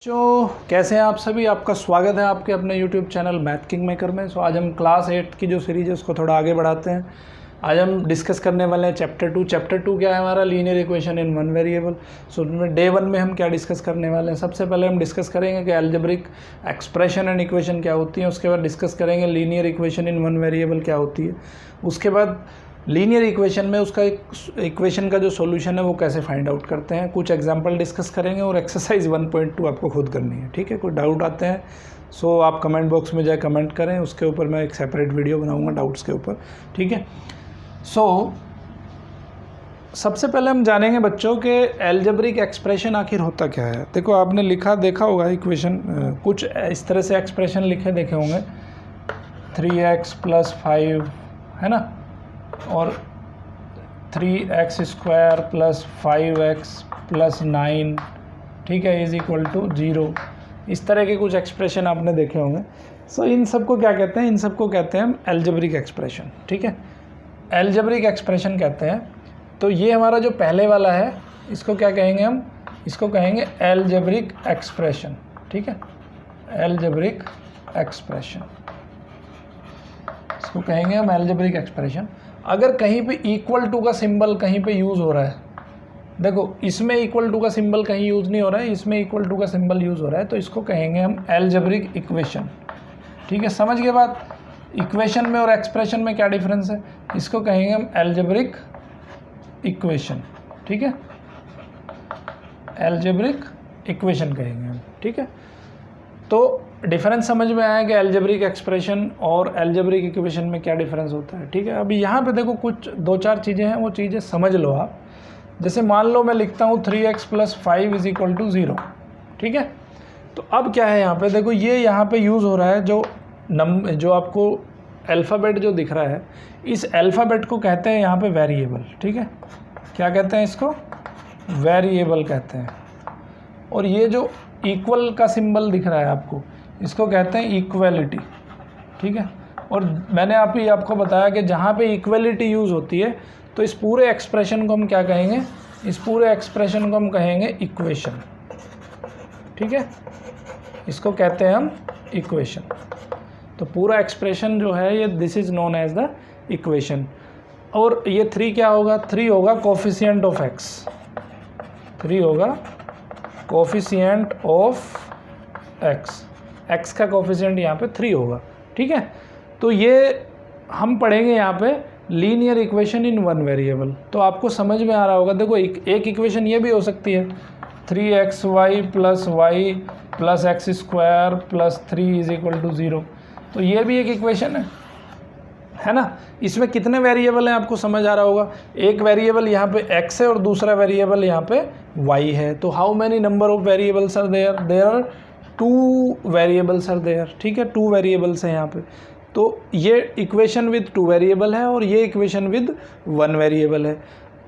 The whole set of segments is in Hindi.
जो कैसे हैं आप सभी। आपका स्वागत है आपके अपने YouTube channel math king maker में। आज हम क्लास 8 की जो सीरीज़ है उसको थोड़ा आगे बढ़ाते हैं। आज हम डिस्कस करने वाले हैं चैप्टर 2। चैप्टर 2 क्या है हमारा? Linear equation in one variable. So day 1 में हम क्या डिस्कस करने वाले हैं? सबसे पहले हम डिस्कस करेंगे कि अलजेब्रिक एक्सप्रेशन एंड इक्वेशन क्या होती है। उसके बाद डिस्कस करेंगे linear equation in one variable क्या होती है। उसके बाद लीनियर इक्वेशन में उसका इक्वेशन का जो सॉल्यूशन है वो कैसे फाइंड आउट करते हैं। कुछ एग्जांपल डिस्कस करेंगे और एक्सरसाइज 1.2 आपको खुद करनी है। ठीक है, कोई डाउट आते हैं सो आप कमेंट बॉक्स में जाए कमेंट करें, उसके ऊपर मैं एक सेपरेट वीडियो बनाऊंगा डाउट्स के ऊपर। ठीक है, सो सबसे पहले हम जानेंगे बच्चों के अलजेब्रिक एक्सप्रेशन आखिर होता क्या है। देखो आपने देखा होगा इक्वेशन, कुछ इस तरह से एक्सप्रेशन लिखे देखे होंगे। 3x + 5 है ना, और 3x² + 5x + 9 ठीक है इज इक्वल टू 0। इस तरह के कुछ एक्सप्रेशन आपने देखे होंगे। सो इन सबको क्या कहते हैं? इन सबको कहते हैं हम अलजेब्रिक एक्सप्रेशन। ठीक है, अलजेब्रिक एक्सप्रेशन कहते हैं। तो ये हमारा जो पहले वाला है इसको क्या कहेंगे हम? इसको कहेंगे अलजेब्रिक एक्सप्रेशन। ठीक है, अलजेब्रिक एक्सप्रेशन इसको कहेंगे हम अलजेब्रिक एक्सप्रेशन। अगर कहीं पे इक्वल टू का सिंबल कहीं पे यूज़ हो रहा है, देखो इसमें इक्वल टू का सिंबल कहीं यूज़ नहीं हो रहा है, इसमें इक्वल टू का सिंबल यूज़ हो रहा है, तो इसको कहेंगे हम अलजेब्रिक इक्वेशन। ठीक है, समझ गए बात? इक्वेशन में और एक्सप्रेशन में क्या डिफरेंस है? इसको कहेंगे हम अलजेब्रिक इक्वेशन। ठीक है, अलजेब्रिक इक्वेशन कहेंगे हम। ठीक है, तो डिफरेंस समझ में आया कि अलजेब्रिक एक्सप्रेशन और अलजेब्रिक इक्वेशन में क्या डिफरेंस होता है। ठीक है, अभी यहाँ पे देखो कुछ 2-4 चीज़ें हैं, वो चीज़ें समझ लो आप। जैसे मान लो मैं लिखता हूँ 3x + 5 = 0। ठीक है, तो अब क्या है यहाँ पे? देखो ये यहाँ पे यूज़ हो रहा है जो आपको अल्फ़ाबेट जो दिख रहा है, इस अल्फ़ाबेट को कहते हैं यहाँ पे वेरिएबल। ठीक है, क्या कहते हैं इसको? वेरिएबल कहते हैं। और ये जो इक्वल का सिंबल दिख रहा है आपको, इसको कहते हैं इक्वलिटी। ठीक है, और मैंने आपको बताया कि जहाँ पे इक्वलिटी यूज़ होती है तो इस पूरे एक्सप्रेशन को हम क्या कहेंगे? इस पूरे एक्सप्रेशन को हम कहेंगे इक्वेशन। ठीक है, इसको कहते हैं हम इक्वेशन। तो पूरा एक्सप्रेशन जो है ये this is known as the equation. और ये 3 क्या होगा? 3 होगा कोफिशिएंट ऑफ x। 3 होगा कोफिशिएंट ऑफ x का कोफिशिएंट यहाँ पे 3 होगा। ठीक है, तो ये हम पढ़ेंगे यहाँ पे linear equation in one variable. तो आपको समझ में आ रहा होगा। देखो एक इक्वेशन ये भी हो सकती है 3xy + y + x² + 3 = 0। तो ये भी एक इक्वेशन है ना। इसमें कितने वेरिएबल हैं आपको समझ आ रहा होगा। एक वेरिएबल यहाँ पे x है और दूसरा वेरिएबल यहाँ पे y है। तो how many number of variables are there? There are 2 variables are there. ठीक है, 2 वेरिएबल्स हैं यहाँ पे। तो ये इक्वेशन विद 2 वेरिएबल है और ये इक्वेशन विद 1 वेरिएबल है।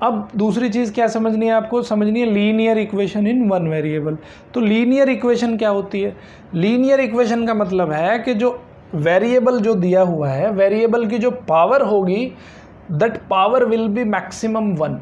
अब दूसरी चीज़ क्या समझनी है आपको? समझनी है linear equation in one variable. तो लीनियर इक्वेशन क्या होती है? लीनियर इक्वेशन का मतलब है कि जो वेरिएबल जो दिया हुआ है, वेरिएबल की जो पावर होगी that power will be maximum 1।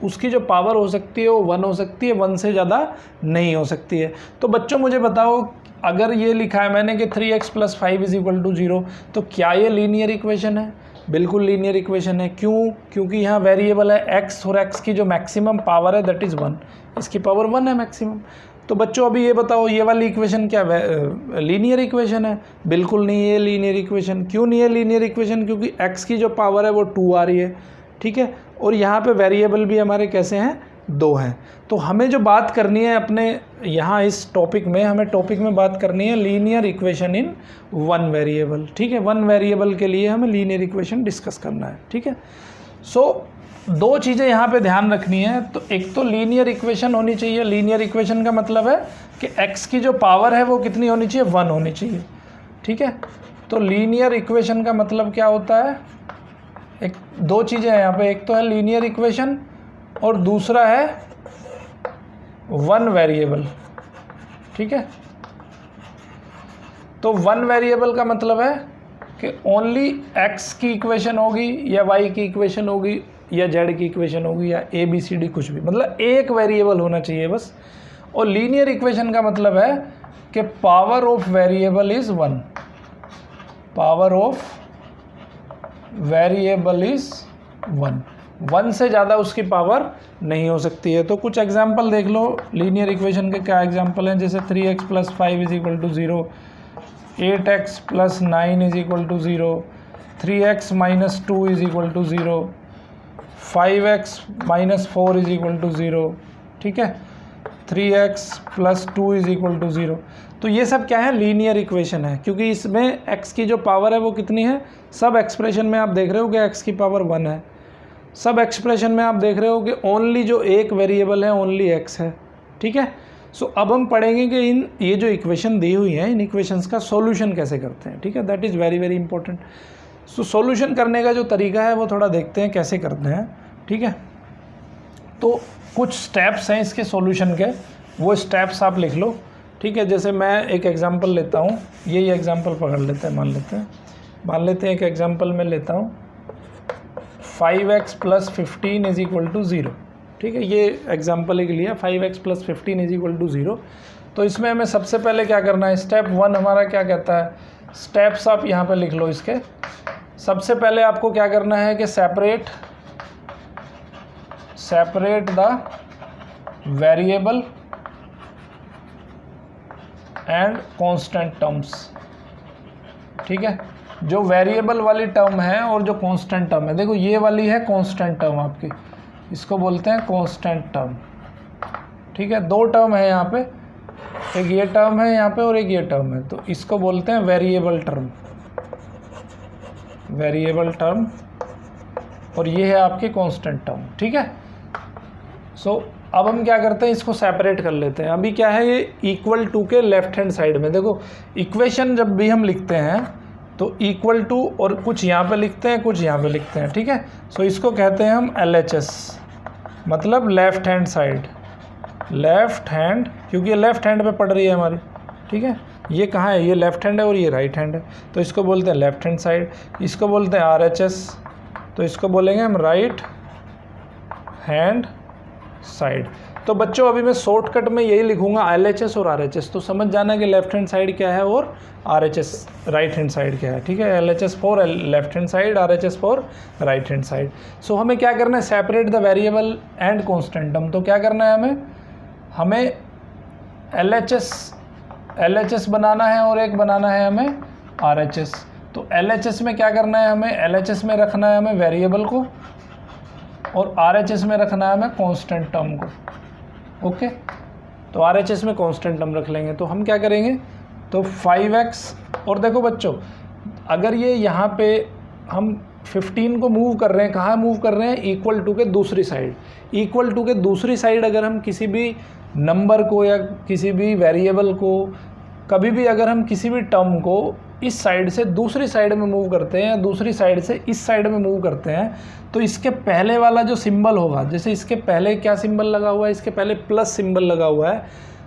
उसकी जो पावर हो सकती है वो 1 हो सकती है, 1 से ज़्यादा नहीं हो सकती है। तो बच्चों मुझे बताओ, अगर ये लिखा है मैंने कि 3x + 5 = 0, तो क्या ये लीनियर इक्वेशन है? बिल्कुल लीनियर इक्वेशन है। क्यों? क्योंकि यहाँ वेरिएबल है x और x की जो मैक्सिमम पावर है दैट इज़ 1। इसकी पावर 1 है मैक्सिमम। तो बच्चों अभी ये बताओ, ये वाली इक्वेशन क्या लीनियर इक्वेशन है? बिल्कुल नहीं है लीनियर इक्वेशन। क्यों नहीं है लीनियर इक्वेशन? क्योंकि x की जो पावर है वो 2 आ रही है। ठीक है, और यहाँ पे वेरिएबल भी हमारे कैसे हैं? 2 हैं। तो हमें जो बात करनी है अपने यहाँ इस टॉपिक में, हमें टॉपिक में बात करनी है linear equation in one variable. ठीक है, 1 वेरिएबल के लिए हमें लीनियर इक्वेशन डिस्कस करना है। ठीक है, सो 2 चीज़ें यहाँ पे ध्यान रखनी है। तो एक तो लीनियर इक्वेशन होनी चाहिए। लीनियर इक्वेशन का मतलब है कि x की जो पावर है वो कितनी होनी चाहिए? 1 होनी चाहिए। ठीक है, तो लीनियर इक्वेशन का मतलब क्या होता है? 2 चीज़ें हैं यहाँ पे। एक तो है लीनियर इक्वेशन और दूसरा है 1 वेरिएबल। ठीक है, तो 1 वेरिएबल का मतलब है कि ओनली x की इक्वेशन होगी या y की इक्वेशन होगी या z की इक्वेशन होगी या ABCD कुछ भी, मतलब एक वेरिएबल होना चाहिए बस। और लीनियर इक्वेशन का मतलब है कि power of variable is 1, power of variable is 1, 1 से ज़्यादा उसकी पावर नहीं हो सकती है। तो कुछ एग्जाम्पल देख लो लीनियर इक्वेशन के, क्या एग्जाम्पल हैं, जैसे 3x + 5 = 0, 8x + 9 = 0, 3x - 2 = 0, 5x - 4 = 0, ठीक है, 3x + 2 = 0। तो ये सब क्या है, लीनियर इक्वेशन है, क्योंकि इसमें x की जो पावर है वो कितनी है, सब एक्सप्रेशन में आप देख रहे हो कि x की पावर 1 है, सब एक्सप्रेशन में आप देख रहे हो कि ओनली जो एक वेरिएबल है ओनली x है, ठीक है। सो अब हम पढ़ेंगे कि ये जो इक्वेशन दी हुई है, इन इक्वेशंस का सॉल्यूशन कैसे करते हैं, ठीक है, that is very very important. So solution करने का जो तरीका है वो थोड़ा देखते हैं कैसे करते हैं, ठीक है। तो कुछ स्टेप्स हैं इसके सॉल्यूशन के, वो स्टेप्स आप लिख लो, ठीक है। जैसे मैं एक एग्जांपल लेता हूँ, यही एग्जांपल पकड़ लेते हैं, मान लेते हैं एक एग्जांपल में लेता हूँ 5x + 15 = 0, ठीक है, ये एग्जांपल एक लिया 5x + 15 = 0। तो इसमें हमें सबसे पहले क्या करना है, स्टेप 1 हमारा क्या कहता है, स्टेप्स आप यहाँ पे लिख लो इसके। सबसे पहले आपको क्या करना है कि separate the variable and constant terms, ठीक है। जो वेरिएबल वाली टर्म है और जो कांस्टेंट टर्म है, देखो ये वाली है कांस्टेंट टर्म आपकी, इसको बोलते हैं कांस्टेंट टर्म, ठीक है। दो टर्म है यहाँ पे, एक ये टर्म है यहाँ पे और एक ये टर्म है, तो इसको बोलते हैं वेरिएबल टर्म, और ये है आपकी कांस्टेंट टर्म, ठीक है। सो अब हम क्या करते हैं, इसको सेपरेट कर लेते हैं। अभी क्या है, ये इक्वल टू के लेफ्ट हैंड साइड में, देखो इक्वेशन जब भी हम लिखते हैं तो इक्वल टू और कुछ यहाँ पे लिखते हैं, कुछ यहाँ पे लिखते हैं, ठीक है। सो इसको कहते हैं हम LHS, मतलब left hand side, left hand, क्योंकि ये लेफ्ट हैंड पे पड़ रही है हमारी, ठीक है। ये कहाँ है, ये लेफ्ट हैंड है और ये राइट हैंड है, तो इसको बोलते हैं लेफ्ट हैंड साइड। इसको बोलते हैं RHS, तो इसको बोलेंगे हम राइट हैंड साइड। तो बच्चों अभी मैं शॉर्टकट में यही लिखूंगा LHS और RHS, तो समझ जाना कि लेफ्ट हैंड साइड क्या है और RHS राइट हैंड साइड क्या है, ठीक है। LHS for left hand side, RHS for right hand side. So हमें क्या करना है, separate the variable and constant term. तो क्या करना है, हमें LHS बनाना है और एक बनाना है हमें RHS। तो LHS में क्या करना है, हमें LHS में रखना है हमें वेरिएबल को, और RHS में रखना है हमें कांस्टेंट टर्म को, ओके। तो RHS में कांस्टेंट टर्म रख लेंगे। तो हम क्या करेंगे, तो 5x, और देखो बच्चों अगर ये यहाँ पे हम 15 को मूव कर रहे हैं, कहाँ मूव कर रहे हैं, इक्वल टू के दूसरी साइड, इक्वल टू के दूसरी साइड अगर हम किसी भी नंबर को या किसी भी वेरिएबल को, कभी भी अगर हम किसी भी टर्म को इस साइड से दूसरी साइड में मूव करते हैं या दूसरी साइड से इस साइड में मूव करते हैं, तो इसके पहले वाला जो सिंबल होगा, जैसे इसके पहले क्या सिंबल लगा हुआ है, इसके पहले प्लस सिंबल लगा हुआ है,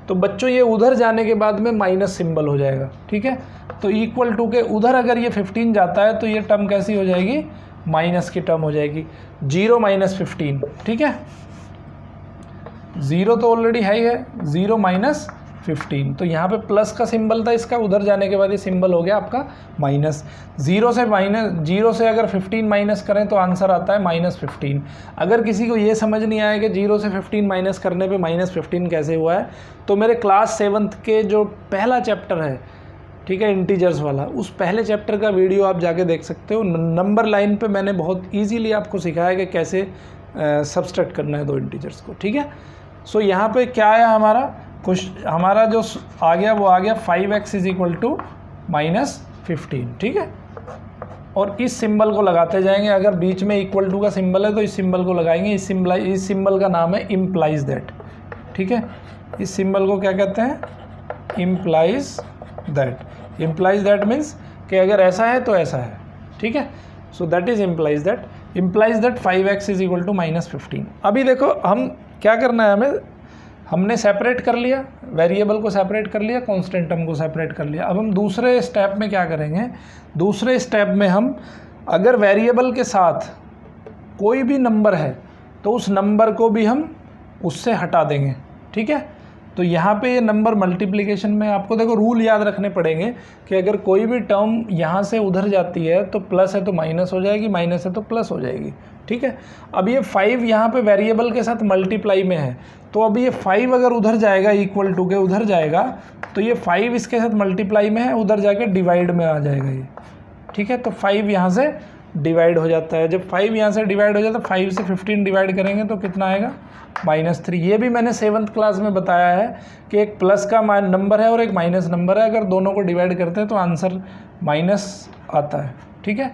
तो बच्चों ये उधर जाने के बाद में माइनस सिंबल हो जाएगा, ठीक है। तो इक्वल टू के उधर अगर ये 15 जाता है तो ये टर्म कैसी हो जाएगी, माइनस की टर्म हो जाएगी, 0 - 15, ठीक है। 0 तो ऑलरेडी है ही है, 0 - 15, तो यहाँ पे प्लस का सिंबल था इसका, उधर जाने के बाद ये सिंबल हो गया आपका माइनस। 0 से अगर 15 माइनस करें तो आंसर आता है -15। अगर किसी को ये समझ नहीं आया कि 0 से 15 माइनस करने पे -15 कैसे हुआ है, तो मेरे क्लास 7th के जो पहला चैप्टर है, ठीक है, इंटीजर्स वाला, उस पहले चैप्टर का वीडियो आप जाके देख सकते हो। नंबर लाइन पे मैंने बहुत ईजीली आपको सिखाया कि कैसे सब्सट्रैक्ट करना है दो इंटीजर्स को, ठीक है। सो यहाँ पे क्या आया हमारा, कुछ हमारा जो आ गया वो आ गया 5x = -15, ठीक है। और इस सिंबल को लगाते जाएंगे, अगर बीच में इक्वल टू का सिंबल है तो इस सिंबल को लगाएंगे। इस सिंबल का नाम है इम्प्लाइज दैट, ठीक है। इस सिंबल को क्या कहते हैं, implies that. Implies that means कि अगर ऐसा है तो ऐसा है, ठीक है। So that is implies that 5x = -15। अभी देखो हम क्या करना है, हमने सेपरेट कर लिया, वेरिएबल को सेपरेट कर लिया, कांस्टेंट टर्म को सेपरेट कर लिया। अब हम दूसरे स्टेप में क्या करेंगे, दूसरे स्टेप में हम अगर वेरिएबल के साथ कोई भी नंबर है तो उस नंबर को भी हम उससे हटा देंगे, ठीक है। तो यहाँ पे ये नंबर मल्टीप्लिकेशन में आपको देखो रूल याद रखने पड़ेंगे कि अगर कोई भी टर्म यहाँ से उधर जाती है तो प्लस है तो माइनस हो जाएगी, माइनस है तो प्लस हो जाएगी, ठीक है। अब ये 5 यहाँ पे वेरिएबल के साथ मल्टीप्लाई में है, तो अब ये 5 अगर उधर जाएगा इक्वल टू के उधर जाएगा तो ये 5 इसके साथ मल्टीप्लाई में है, उधर जाके डिवाइड में आ जाएगा ये, ठीक है। तो 5 यहाँ से डिवाइड हो जाता है, जब 5 यहाँ से डिवाइड हो जाता है 5 से 15 डिवाइड करेंगे तो कितना आएगा -3। ये भी मैंने 7th क्लास में बताया है कि एक प्लस का नंबर है और एक माइनस नंबर है, अगर दोनों को डिवाइड करते हैं तो आंसर माइनस आता है, ठीक है।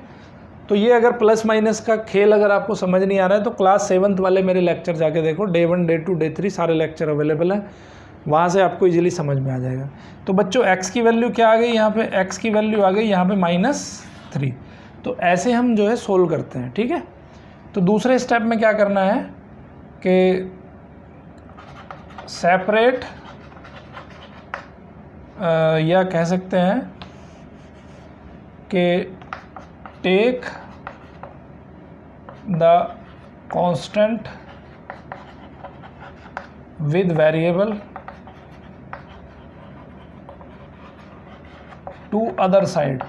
तो ये अगर प्लस माइनस का खेल अगर आपको समझ नहीं आ रहा है तो क्लास 7th वाले मेरे लेक्चर जाके देखो, डे 1 डे 2 डे 3 सारे लेक्चर अवेलेबल हैं, वहाँ से आपको इजीली समझ में आ जाएगा। तो बच्चों x की वैल्यू क्या आ गई, यहाँ पे x की वैल्यू आ गई यहाँ पे -3। तो ऐसे हम जो है सोल्व करते हैं, ठीक है। तो दूसरे स्टेप में क्या करना है कि सेपरेट या कह सकते हैं कि take the constant with variable to other side,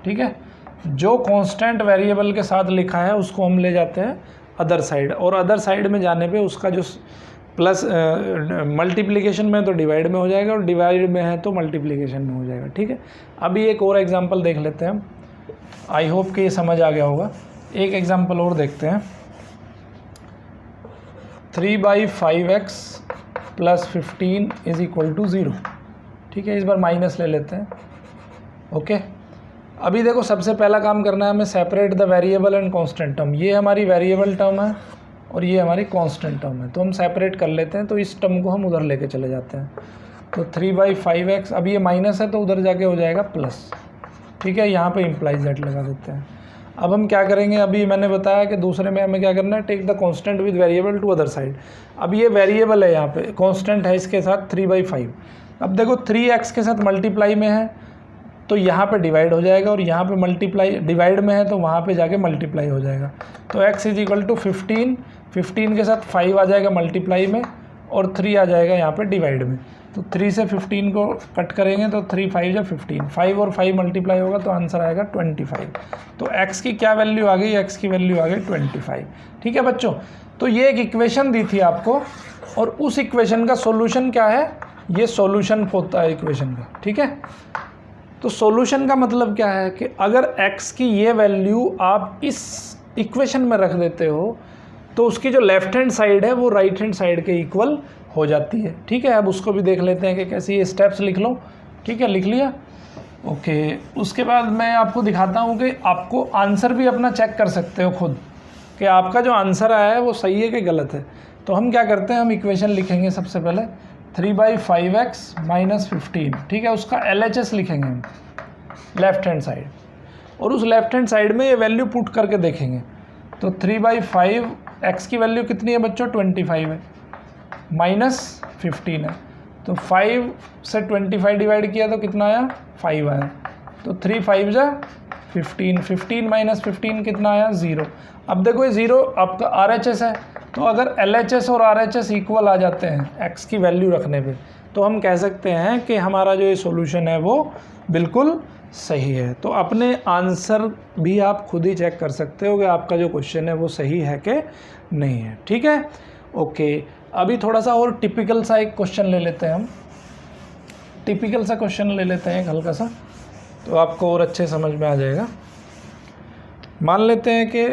ठीक है। जो कांस्टेंट वेरिएबल के साथ लिखा है उसको हम ले जाते हैं अदर साइड, और अदर साइड में जाने पे उसका जो प्लस मल्टीप्लिकेशन में तो डिवाइड में हो जाएगा और डिवाइड में है तो मल्टीप्लिकेशन में हो जाएगा, ठीक है। अभी एक और एग्जांपल देख लेते हैं हम, आई होप कि ये समझ आ गया होगा। एक एग्जांपल और देखते हैं, 3/5x + 15 = 0, ठीक है। इस बार माइनस ले लेते हैं, ओके। अभी देखो सबसे पहला काम करना है हमें, separate the variable and constant term. ये हमारी वेरिएबल टर्म है और ये हमारी कांस्टेंट टर्म है, तो हम सेपरेट कर लेते हैं। तो इस टर्म को हम उधर लेके चले जाते हैं। तो 3/5x, अब ये माइनस है तो उधर जाके हो जाएगा प्लस, ठीक है। यहाँ पे इम्प्लाइज दैट लगा देते हैं। अब हम क्या करेंगे, अभी मैंने बताया कि दूसरे में हमें क्या करना है, take the constant with variable to other side. अब ये वेरिएबल है, यहाँ पे कांस्टेंट है इसके साथ 3/5। अब देखो 3x के साथ मल्टीप्लाई में है तो यहाँ पे डिवाइड हो जाएगा, और यहाँ पे मल्टीप्लाई डिवाइड में है तो वहाँ पे जाके मल्टीप्लाई हो जाएगा। तो x = 15, 15 के साथ 5 आ जाएगा मल्टीप्लाई में और 3 आ जाएगा यहाँ पे डिवाइड में। तो 3 से 15 को कट करेंगे तो 3 5 या 15, 5 और 5 मल्टीप्लाई होगा तो आंसर आएगा 25। तो x की क्या वैल्यू आ गई, x की वैल्यू आ गई 25, ठीक है बच्चों। तो ये एक इक्वेशन दी थी आपको, और उस इक्वेशन का सॉल्यूशन क्या है, ये सॉल्यूशन होता है इक्वेशन का, ठीक है। तो सॉल्यूशन का मतलब क्या है कि अगर x की ये वैल्यू आप इस इक्वेशन में रख देते हो तो उसकी जो लेफ्ट हैंड साइड है वो राइट हैंड साइड के इक्वल हो जाती है, ठीक है। अब उसको भी देख लेते हैं कि कैसे, ये स्टेप्स लिख लो, ठीक है, लिख लिया, ओके। उसके बाद मैं आपको दिखाता हूँ कि आपको आंसर भी अपना चेक कर सकते हो खुद कि आपका जो आंसर आया है वो सही है कि गलत है। तो हम क्या करते हैं, हम इक्वेशन लिखेंगे सबसे पहले 3/5x - 15, ठीक है। उसका LHS लिखेंगे हम लेफ्ट हैंड साइड, और उस लेफ्ट हैंड साइड में ये वैल्यू पुट करके देखेंगे। तो 3/5 x की वैल्यू कितनी है बच्चों, 25 है, -15 है। तो 5 से 25 डिवाइड किया तो कितना आया, 5 आया। तो 3 5 जा 15, 15 - 15 कितना आया, 0। अब देखो ये 0 आपका RHS है, तो अगर LHS और RHS इक्वल आ जाते हैं x की वैल्यू रखने पे, तो हम कह सकते हैं कि हमारा जो ये सॉल्यूशन है वो बिल्कुल सही है। तो अपने आंसर भी आप खुद ही चेक कर सकते हो कि आपका जो क्वेश्चन है वो सही है कि नहीं है, ठीक है, ओके। अभी थोड़ा सा और टिपिकल सा एक क्वेश्चन ले लेते हैं हम, टिपिकल सा क्वेश्चन ले लेते हैं एक हल्का सा, तो आपको और अच्छे समझ में आ जाएगा। मान लेते हैं कि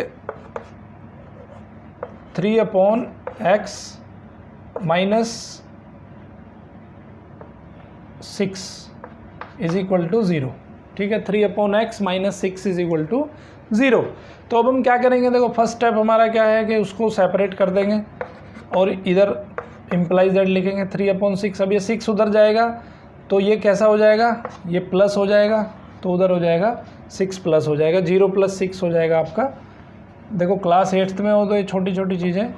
3/x - 6 = 0, ठीक है। 3/x - 6 = 0। तो अब हम क्या करेंगे, देखो फर्स्ट स्टेप हमारा क्या है कि उसको सेपरेट कर देंगे और इधर इम्प्लाइज दैट लिखेंगे 3/6। अब ये 6 उधर जाएगा तो ये कैसा हो जाएगा, ये प्लस हो जाएगा, तो उधर हो जाएगा 6 प्लस हो जाएगा, 0 + 6 हो जाएगा आपका। देखो क्लास 8th में हो तो ये छोटी छोटी चीज़ें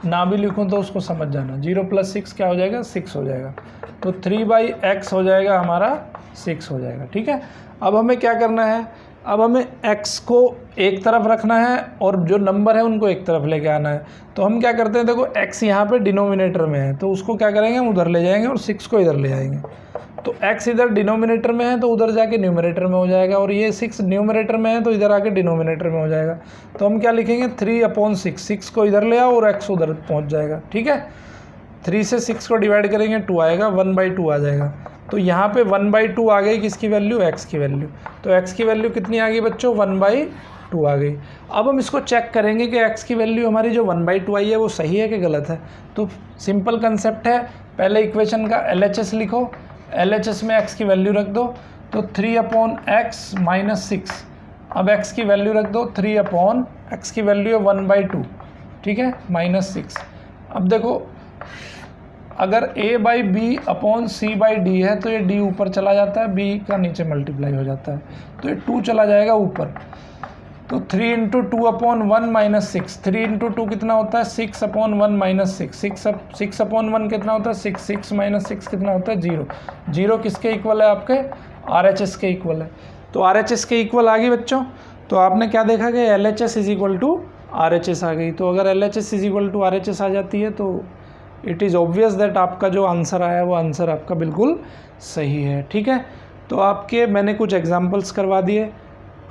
ना भी लिखूँ तो उसको समझ जाना। 0 + 6 क्या हो जाएगा, 6 हो जाएगा। तो 3/x हो जाएगा हमारा 6 हो जाएगा, ठीक है। अब हमें क्या करना है अब हमें x को एक तरफ रखना है और जो नंबर है उनको एक तरफ लेके आना है। तो हम क्या करते हैं, देखो x यहाँ पे डिनोमिनेटर में है तो उसको क्या करेंगे, हम उधर ले जाएंगे और 6 को इधर ले जाएंगे। तो x इधर डिनोमिनेटर में है तो उधर जाके न्यूमरेटर में हो जाएगा, और ये 6 न्यूमरेटर में है तो इधर आके डिनोमिनेटर में हो जाएगा। तो हम क्या लिखेंगे, 3/6, 6 को इधर ले आओ और x उधर पहुँच जाएगा। ठीक है, 3 से 6 को डिवाइड करेंगे 2 आएगा, 1/2 आ जाएगा। तो यहाँ पे 1/2 आ गई, किसकी वैल्यू, x की वैल्यू। तो x की वैल्यू कितनी आ गई बच्चों, 1/2 आ गई। अब हम इसको चेक करेंगे कि x की वैल्यू हमारी जो 1/2 आई है वो सही है कि गलत है। तो सिंपल कंसेप्ट है, पहले इक्वेशन का LHS लिखो, LHS में x की वैल्यू रख दो, तो 3/x - 6। अब x की वैल्यू रख दो 3/x की वैल्यू है 1/2, ठीक है, -6। अब देखो अगर a/b/c/d है तो ये d ऊपर चला जाता है, b का नीचे मल्टीप्लाई हो जाता है, तो ये 2 चला जाएगा ऊपर। तो 3 × 2/1 - 6, 3 × 2 कितना होता है, 6/1 - 6, 6/1 कितना होता है, 6, 6 - 6 कितना होता है, 0। 0 किसके इक्वल है, आपके RHS के इक्वल है। तो RHS के इक्वल आ गई बच्चों। तो आपने क्या देखा कि LHS = RHS आ गई। तो अगर LHS = RHS आ जाती है तो इट इज़ ऑब्वियस दैट आपका जो आंसर आया वो आंसर आपका बिल्कुल सही है। ठीक है, तो आपके मैंने कुछ एग्जांपल्स करवा दिए।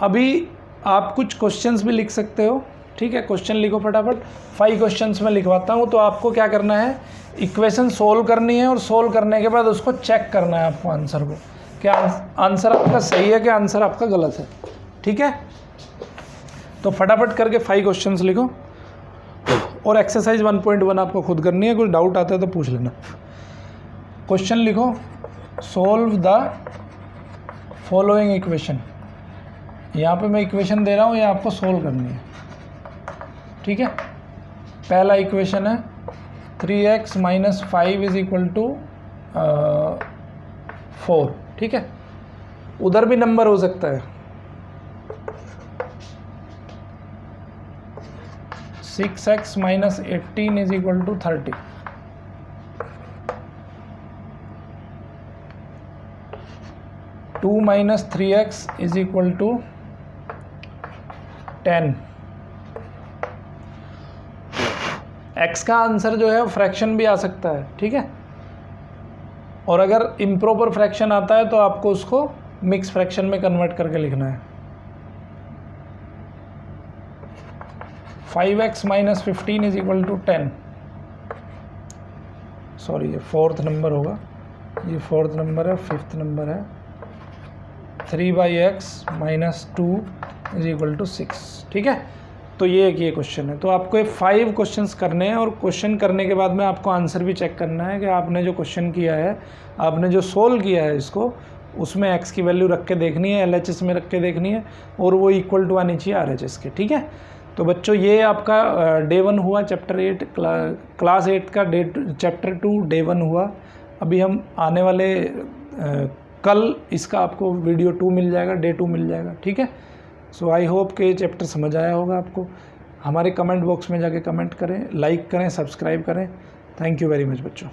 अभी आप कुछ क्वेश्चंस भी लिख सकते हो। ठीक है, क्वेश्चन लिखो फटाफट। 5 क्वेश्चंस मैं लिखवाता हूँ। तो आपको क्या करना है, इक्वेशन सोल्व करनी है और सोल्व करने के बाद उसको चेक करना है आपको आंसर को, क्या आंसर आपका सही है क्या आंसर आपका गलत है। ठीक है, तो फटाफट करके 5 क्वेश्चंस लिखो और एक्सरसाइज 1.1 आपको खुद करनी है। कुछ डाउट आता है तो पूछ लेना। क्वेश्चन लिखो, सोल्व द फॉलोइंग इक्वेशन। यहाँ पे मैं इक्वेशन दे रहा हूँ, ये आपको सोल्व करनी है। ठीक है, पहला इक्वेशन है 3x - 5 = 4। ठीक है, उधर भी नंबर हो सकता है, 6x - 18 = 30। (2 - 3x = 10। x का आंसर जो है फ्रैक्शन भी आ सकता है। ठीक है, और अगर इम्प्रॉपर फ्रैक्शन आता है तो आपको उसको मिक्स फ्रैक्शन में कन्वर्ट करके लिखना है। 5x - 15 = 10। सॉरी, ये 4th नंबर होगा, ये 4th नंबर है, 5th नंबर है। 3/x - 2 = 6। ठीक है, तो ये क्वेश्चन है। तो आपको ये 5 क्वेश्चंस करने हैं और क्वेश्चन करने के बाद में आपको आंसर भी चेक करना है कि आपने जो क्वेश्चन किया है, आपने जो सोल्व किया है इसको, उसमें x की वैल्यू रख के देखनी है, LHS में रख के देखनी है, और वो इक्वल टू आनी चाहिए RHS के। ठीक है, तो बच्चों ये आपका Day 1 हुआ, चैप्टर 8 क्लास 8 का चैप्टर 2 Day 1 हुआ। अभी हम आने वाले कल इसका आपको वीडियो 2 मिल जाएगा, Day 2 मिल जाएगा। ठीक है, सो आई होप कि ये चैप्टर समझ आया होगा आपको। हमारे कमेंट बॉक्स में जाके कमेंट करें, लाइक करें, सब्सक्राइब करें। थैंक यू वेरी मच बच्चों।